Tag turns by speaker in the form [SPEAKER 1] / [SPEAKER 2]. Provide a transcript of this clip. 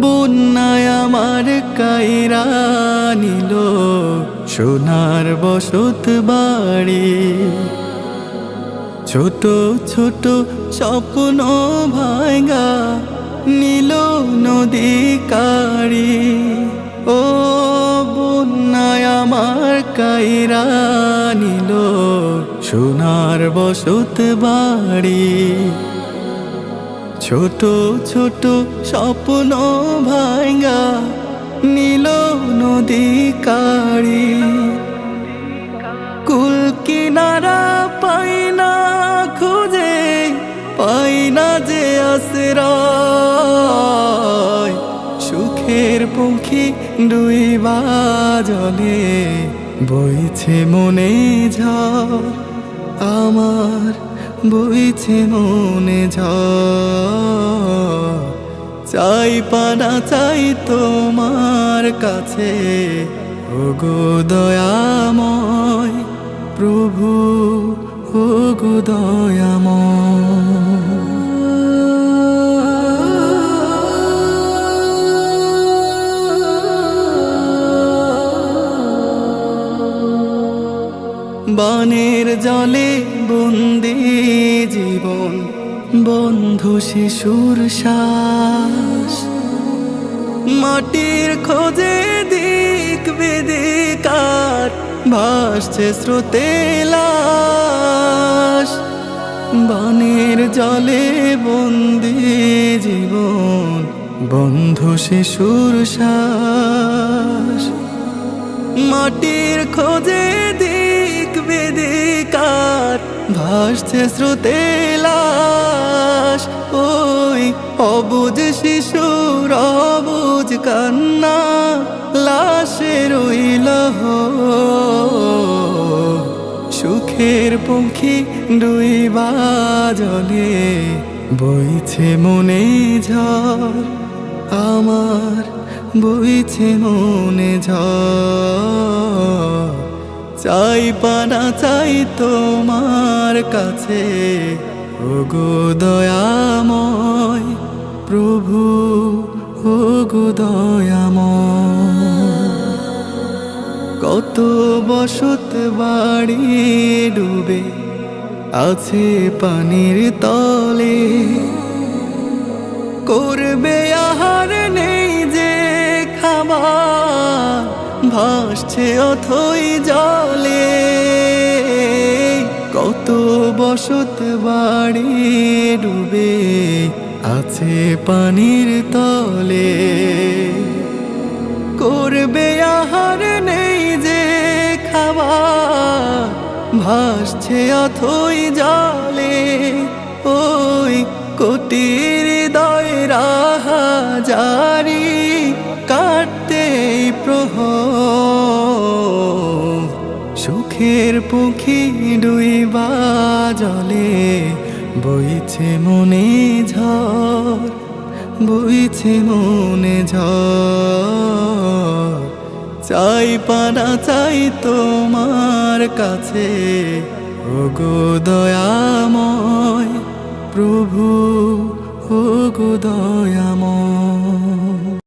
[SPEAKER 1] বন্যায় আমার কাইরা নিল সোনার বসত বাড়ি, ছোট ছোট স্বপ্ন ভাঙা নীল নদী কারি। ও বন্যায় আমার কাইরা নিল সোনার বসত বাড়ি, ছোট ছোট স্বপ্ন ভাঙা নীল নদী কারি। কুল কিনারা পাই না খুঁজে, পাই না যে আশ্রয়, সুখের পঙ্খী ডুইবা জলে বইছে মনে ঝড়, আমার বইছে মনে ঝড়। চাই পানা চাই তোমার কাছে, ওগো দয়াময় প্রভু, ওগো দয়াময়। বানের জলে বন্দি জীবন, বন্ধু শিশুর শ্বাস, মাটির খোঁজে দিক বেদিকার ভাসছে স্রোতে লাশ। বানের জলে বন্দি জীবন, বন্ধু শিশুর শ্বাস, মাটির খোঁজে দিক বেদিকার ভাসছে স্রোতে লাশ। ওই অবুঝ শিশুর অবুঝ কান্না, লাশে রইল সুখের পঙ্খী ডুইবা জলে বইছে মনে ঝড়, আমার বইছে মনে ঝড়। চাই পানা চাই তোমার কাছে, ওগো দয়াময় প্রভু, ওগো দয়াময়। কত বসত বাড়ি ডুবে আছে পানির তলে, করবে আহার নেই যে খাবার, ভাসছে অথই জলে। কত বসত বাড়ি ডুবে আছে পানির তলে, করবে আহার নেই যে খাবার, ভাসছে অথই জলে। ওই কোটির হৃদয়ের হাজারি কাটতে প্রহর, সুখের পঙ্খী ডুইবা জলে বইছে মনে ঝড়, বইছে মনে ঝড়। চাই পানা চাই তোমার কাছে, ওগো দয়াময় প্রভু, ওগো দয়াময়।